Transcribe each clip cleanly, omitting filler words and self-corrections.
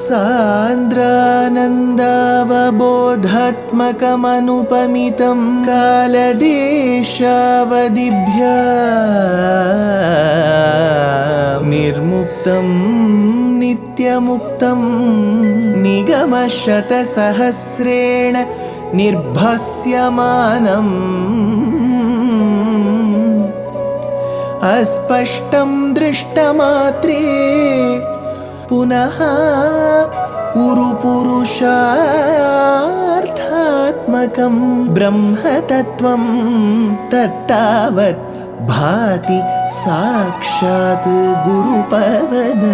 सान्द्रानन्दावबोधात्मकमनुपमितं कालदेशावदिभ्या निर्मुक्तं नित्यमुक्तं निगमशतसहस्रेण निर्भास्यमानम् अस्पष्टं दृष्टमात्रे पुनः उरुपुरुषार्थात्मकं ब्रह्मतत्त्वं तत्तावत् भाति साक्षात् गुरुपवनपुरे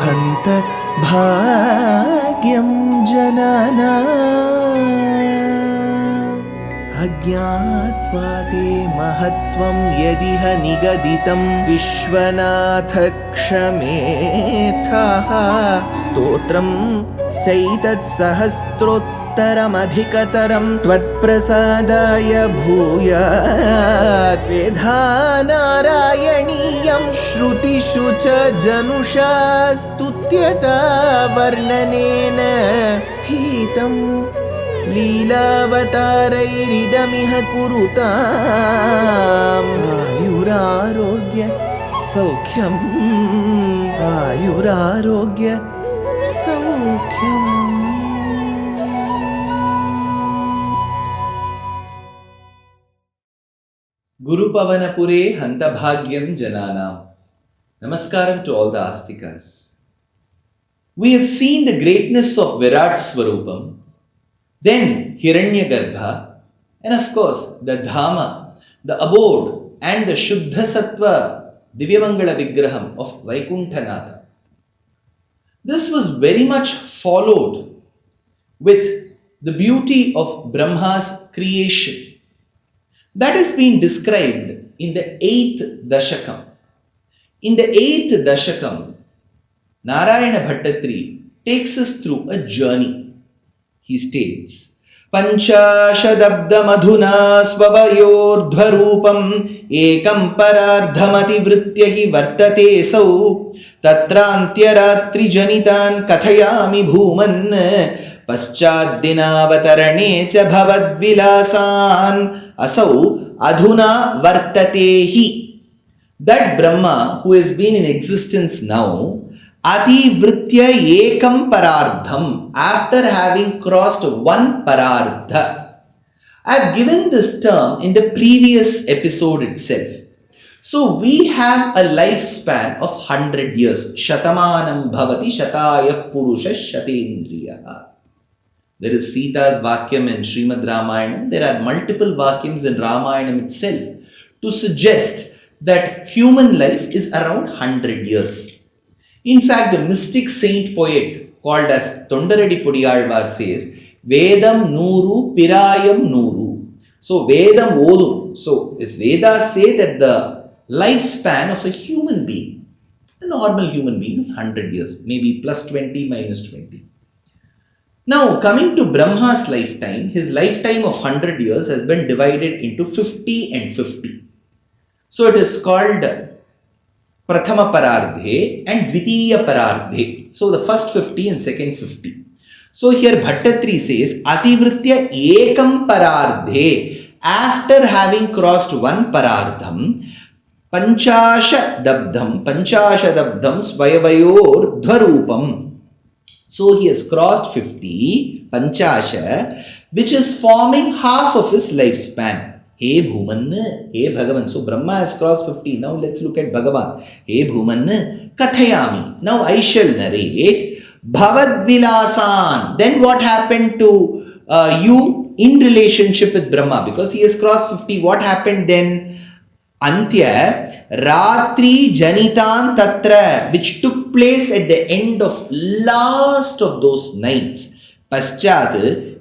हन्त भाग्यं जनानाम् अज्ञात्वा ते महत्त्वं यदिह निगदितं विश्वनाथ क्षमेथः स्तोत्रं चैतत्सहस्रोत्तरमधिकतरं त्वत्प्रसादाय भूयात् वेधा नारायणीयं श्रुतिषु च जनुषा स्तुत्यता वर्णनेन स्फीतं लीलावतारैरिदमिह कुरुताम् आयुरारोग्य सौख्यम् आयुरारोग्य सौख्यम्. Gurupavanapure Hantabhagyam Jananam. Namaskaram to all the Astikas. We have seen the greatness of Virat Swarupam, then Hiranyagarbha, and of course the Dhama, the abode and the Shuddha Sattva Divyamangala Vigraham of Vaikunthanatha. This was very much followed with the beauty of Brahma's creation. That has been described in the 8th Dashakam. In the 8th Dashakam, Nārāyaṇa Bhaṭṭatiri takes us through a journey. He states, Panchashadabdamadhuna svavayordhvarupam ekam parardhamadivritya hi vartate sau tatrantyarattri janitan kathayami bhuman paschadinavatarane cha bhavadvilasan asau adhuna vartate hi. That Brahma who has been in existence now, Adi Vritya Ekam Parardham, after having crossed one Parardha. I have given this term in the previous episode itself. So we have a lifespan of 100 years. Shatamanam bhavati shatayah purusha shatendriyaha. There is Sita's Vakyam in Śrīman Nārāyaṇīyam. There are multiple Vakyams in Ramayanam itself to suggest that human life is around 100 years. In fact, the mystic saint poet called as Thondaradi Pudiyalvar says, Vedam Nuru Pirayam Nuru. So, Vedam Odum. So, if Vedas say that the lifespan of a human being, a normal human being is 100 years, maybe plus 20 minus 20. Now, coming to Brahma's lifetime, his lifetime of 100 years has been divided into 50 and 50. So, it is called Prathama Parardhe and Dvitiya Parardhe. So the first 50 and second 50. So here Bhaṭṭatiri says Ativritya Ekam Parardhe. After having crossed one Parardham, Panchasha Dabdham Svayavayor Dhvarupam. So he has crossed 50, Panchasha, which is forming half of his lifespan. Hey Bhuman, hey Bhagavan. So Brahma has crossed 50. Now let's look at Bhagavan. Hey Bhuman, Kathayami. Now I shall narrate Bhavad Vilasan. Then what happened to you in relationship with Brahma? Because he has crossed 50. What happened then? Antya Ratri Janitan Tatra, which took place at the end of last of those nights. Paschat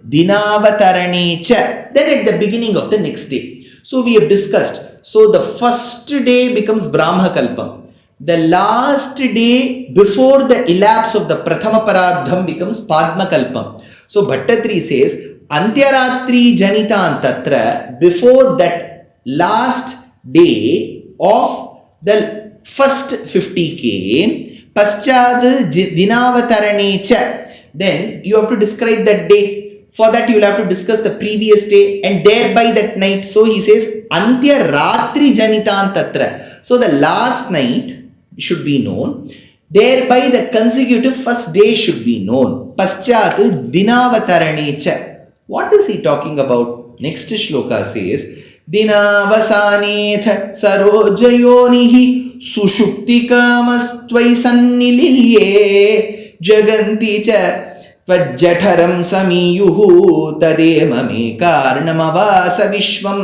Dinavatarancha, then at the beginning of the next day. So we have discussed. So the first day becomes Brahma Kalpam. The last day before the elapse of the Prathama Parardham becomes Padma Kalpam. So Bhaṭṭatiri says, Antyaratri Janitan Tatra, before that last day of the first 50 came, Paschad dinavataranecha. Then you have to describe that day. For that you will have to discuss the previous day and thereby that night. So he says Antya Ratri Janitan Tatra. So the last night should be known. Thereby the consecutive first day should be known. Paschat dinavataranecha. What is he talking about? Next shloka says Dinavasanetha sarojayonihi sushuptikamastvai sannililye jaganti cha tvajjatharam samiyuhu tademame karnamavasa vishvam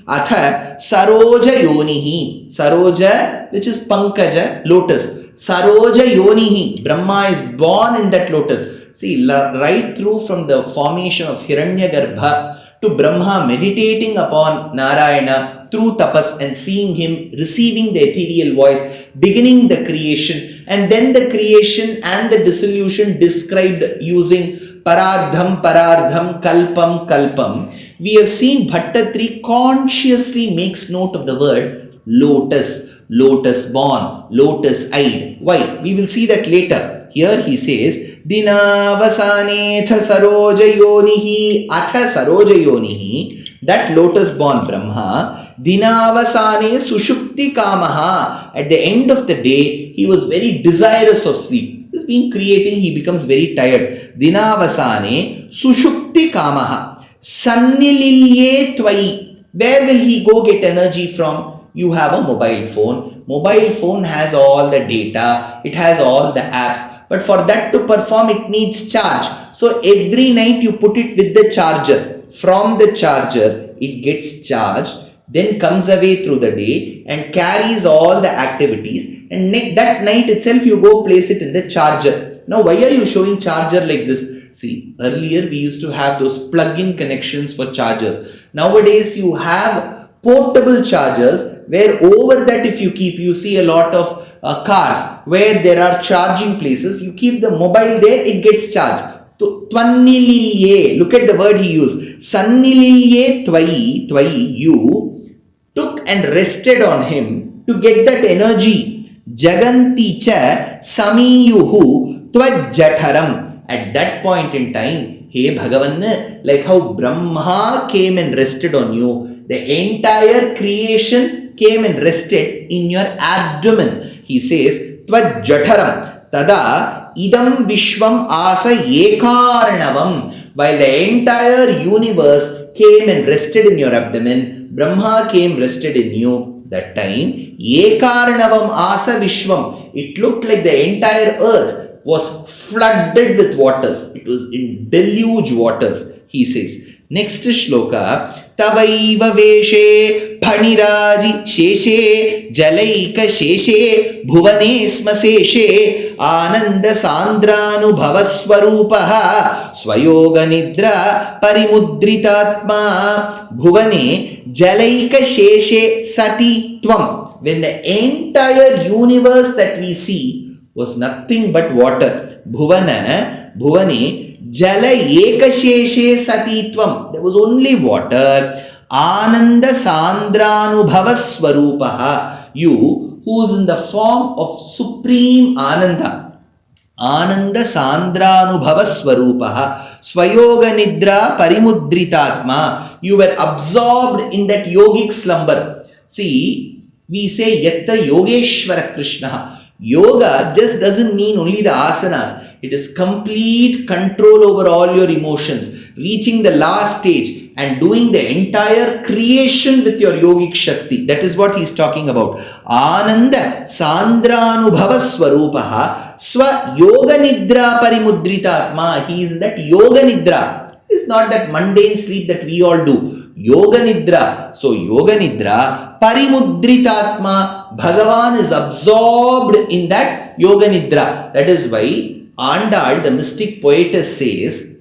atha saroja yonihi. Saroja, which is pankaja, lotus. Saroja yonihi, Brahma is born in that lotus. See, right through from the formation of Hiranyagarbha to Brahma meditating upon Narayana through tapas and seeing him, receiving the ethereal voice, beginning the creation, and then the creation and the dissolution described using parardham, parardham, kalpam, kalpam. We have seen Bhaṭṭatiri consciously makes note of the word lotus, lotus born, lotus eyed. Why? We will see that later. Here he says Dinavasanetha sarojayonihi atha sarojayonihi, that lotus born Brahma, Dinavasane sushupti kamaha, at the end of the day he was very desirous of sleep. He's been creating, he becomes very tired. Dinavasane sushupti kamaha sannililye tvai. Where will he go get energy from? You have a mobile phone. Mobile phone has all the data, it has all the apps, but for that to perform it needs charge. So every night you put it with the charger. From the charger it gets charged, then comes away through the day and carries all the activities, and that night itself you go place it in the charger. Now why are you showing charger like this? See, earlier we used to have those plug-in connections for chargers. Nowadays you have portable chargers where over that if you keep, you see a lot of cars where there are charging places, you keep the mobile there, it gets charged. Tvannililye, look at the word he used. Sannililye tvai, tvai, you took and rested on him to get that energy. Jaganti cha samiyuhu tvajjatharam. At that point in time, hey Bhagavan, like how Brahma came and rested on you, the entire creation came and rested in your abdomen. He says tvajjatharam tada idam vishvam asa ekarnavam. While the entire universe came and rested in your abdomen, Brahma came rested in you. That time ekarnavam asa vishvam, it looked like the entire earth was flooded with waters. It was in deluge waters, he says. Next shloka, Tavaiva veshe phaniraji sheshe jalaika sheshe bhuvane sma seshe ananda sandranubhavaswarupaha swayoga nidra parimudritatma bhuvane jalaika sheshe sati tvam. When the entire universe that we see was nothing but water, bhuvane jala ekasheshe satitvam, there was only water. Ananda sandranubhavaswarupaha, you who is in the form of supreme ananda. Ananda sandranubhavaswarupaha swayoga nidra parimudritatma, you were absorbed in that yogic slumber. See, we say yatra yogeshwara krishna. Yoga just doesn't mean only the asanas. It is complete control over all your emotions, reaching the last stage and doing the entire creation with your yogic shakti. That is what he is talking about. Ananda sandranubhavaswarupaha swa yoga nidra parimudritatma. He is in that yoga nidra. It is not that mundane sleep that we all do. Yoga nidra. So yoga nidra parimudritatma. Bhagavan is absorbed in that yoga nidra. That is why Andal, the mystic poetess, says,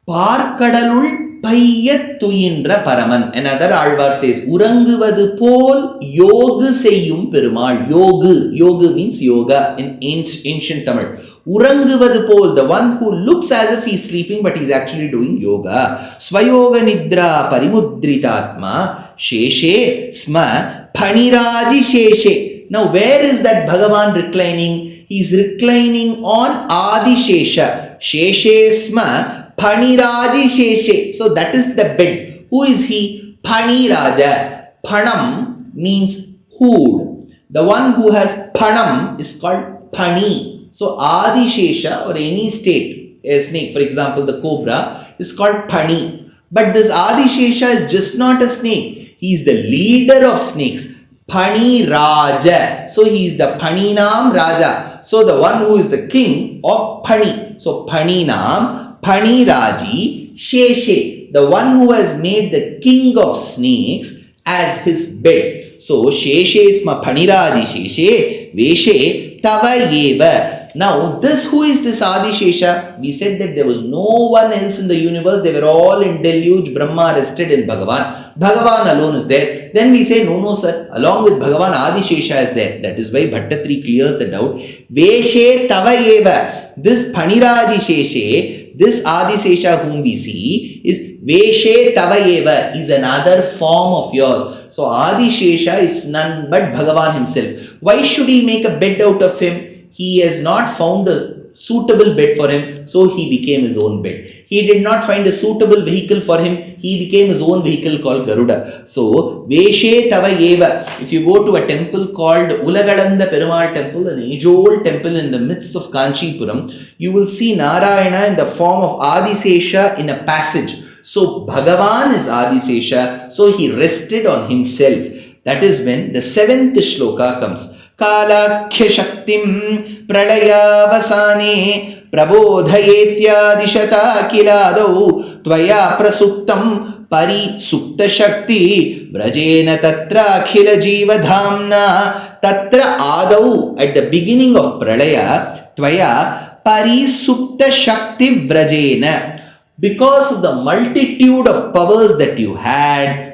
Parkadalul payya tuyindra paraman. Another Alvar says, Uranguvathu pol yoga seyyum perumal. Yoga means yoga in ancient Tamil. Uranguvathu pol, the one who looks as if he is sleeping but he is actually doing yoga. Swayoga nidra parimudritatma sheshe sma phaniraji sheshe. Now, where is that Bhagavan reclining? He is reclining on Adi Sesha. Sheshesma Phaniraji Sheshe. So, that is the bed. Who is he? Phaniraja. Phanam means hood. The one who has Phanam is called Phani. So, Adi Sesha or any state, a snake, for example, the cobra, is called Phani. But this Adi Sesha is just not a snake. He is the leader of snakes. Phani Raja. So he is the Phaninam Raja. So the one who is the king of Phani. So Phaninam, Phani Raji, Sheshe. The one who has made the king of snakes as his bed. So Sheshesma Phani Raji Sheshe, Veshe, Tava Yeva. Now, who is this Adi Sesha? We said that there was no one else in the universe. They were all in deluge. Brahma rested in Bhagavan. Bhagavan alone is there. Then we say, no, sir. Along with Bhagavan, Adi Sesha is there. That is why Bhaṭṭatiri clears the doubt. Veshe Tava Eva. This Phaniraji Sheshe, this Adi Sesha whom we see, is Veshe Tava Eva, is another form of yours. So, Adi Sesha is none but Bhagavan himself. Why should he make a bed out of him? He has not found a suitable bed for him, so he became his own bed. He did not find a suitable vehicle for him, he became his own vehicle called Garuda. So, Veshe Tava Eva. If you go to a temple called Ulagalanda Perumal temple, an age-old temple in the midst of Kanchipuram, you will see Narayana in the form of Adi Sesha in a passage. So, Bhagavan is Adi Sesha, so he rested on himself. That is when the 7th shloka comes. Kalakhya Shaktim Pralayavasane Prabodhayetyadishata Kiladau Tvaya Prasuktam Pari Sukta Shakti Vrajena Tatra Akhila Jiva Dhamna Tatra Adau. At the beginning of Pralaya, Tvaya Pari Sukta Shakti Vrajena. Because of the multitude of powers that you had,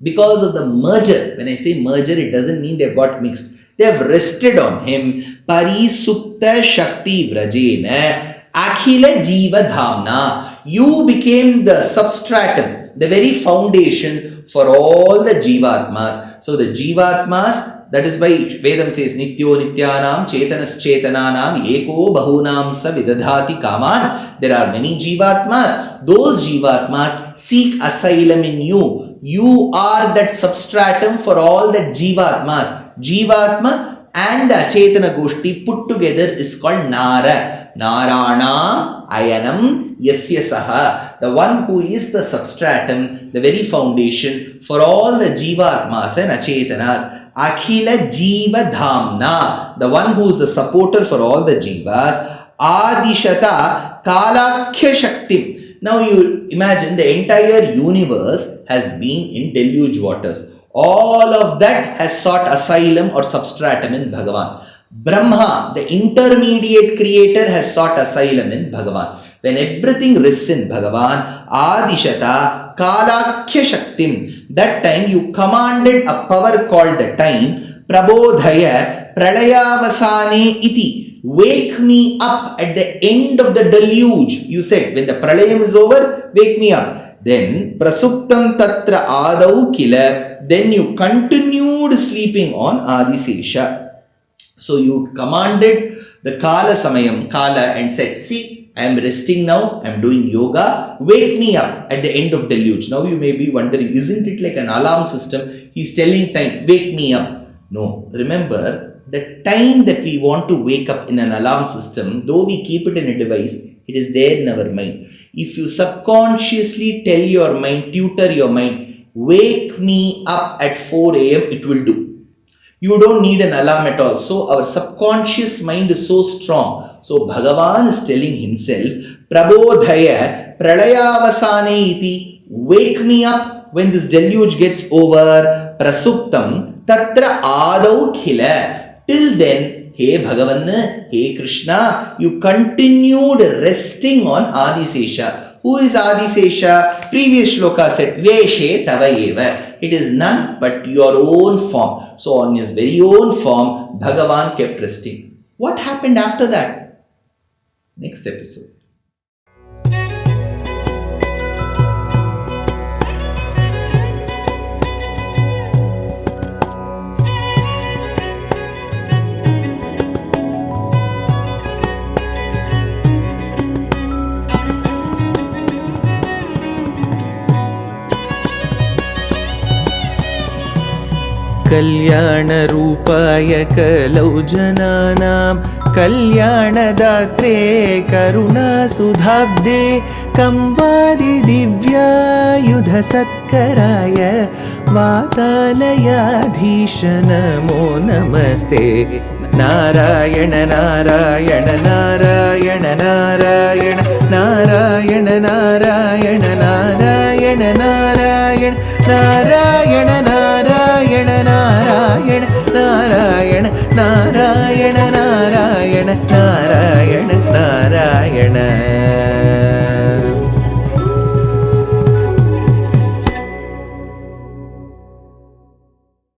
because of the merger, when I say merger, it doesn't mean they've got mixed. They have rested on him. Parisukta Shakti Vrajena Akhila Jiva Dhamna. You became the substratum, the very foundation for all the Jivatmas. So the Jivatmas, that is why Vedam says Nityo Nityanam Chetanas Chetananam Eko Bahunam Sa Vidadhati Kaman. There are many Jivatmas. Those Jivatmas seek asylum in you. You are that substratum for all the Jivatmas. Jivatma and the Achetana Goshti put together is called Nara. Nārāyaṇa Yasya Saha. The one who is the substratum, the very foundation for all the Jivatmas and Achetanas. Akhila Jiva Dhamna. The one who is the supporter for all the Jivas. Adishata Kalakhya Shaktim. Now you imagine the entire universe has been in deluge waters. All of that has sought asylum or substratum in Bhagavan. Brahma, the intermediate creator, has sought asylum in Bhagavan. When everything rests in Bhagavan, Adishata Kalakhya Shaktim. That time you commanded a power called the time. Prabodhaya Pralayavasane iti. Wake me up at the end of the deluge. You said, when the pralayam is over, wake me up. Then, prasuktam tatra adau kila. Then you continued sleeping on Adi Sesha. So you commanded the Kala Samayam, Kala, and said, see, I am resting now, I am doing yoga. Wake me up at the end of deluge. Now you may be wondering, isn't it like an alarm system? He is telling time, wake me up. No, remember, the time that we want to wake up in an alarm system, though we keep it in a device, it is there in our mind. If you subconsciously tell your mind, tutor your mind, wake me up at 4 a.m., it will do. You don't need an alarm at all. So our subconscious mind is so strong. So Bhagavan is telling himself, Prabodhaya Pralayavasane iti. Wake me up when this deluge gets over. Prasuktam Tatra Adau Khila. Till then, hey Bhagavan, hey Krishna, you continued resting on Adi Sesha. Who is Adi Sesha? Previous shloka said, Veshe Tava Eva. It is none but your own form. So on his very own form, Bhagavan kept resting. What happened after that? Next episode. कल्याणरूपाय कलौ जनानां कल्याणदात्रे करुणासुधाब्दे कंवादिदिव्यायुधसत्कराय वातालयाधीश नमो नमस्ते। नारायण नारायण नारायण नारायण नारायण नारायण नारायण नारायण नारायण नारायण नारायण नारायण नारायण नारायण नारायण नारायण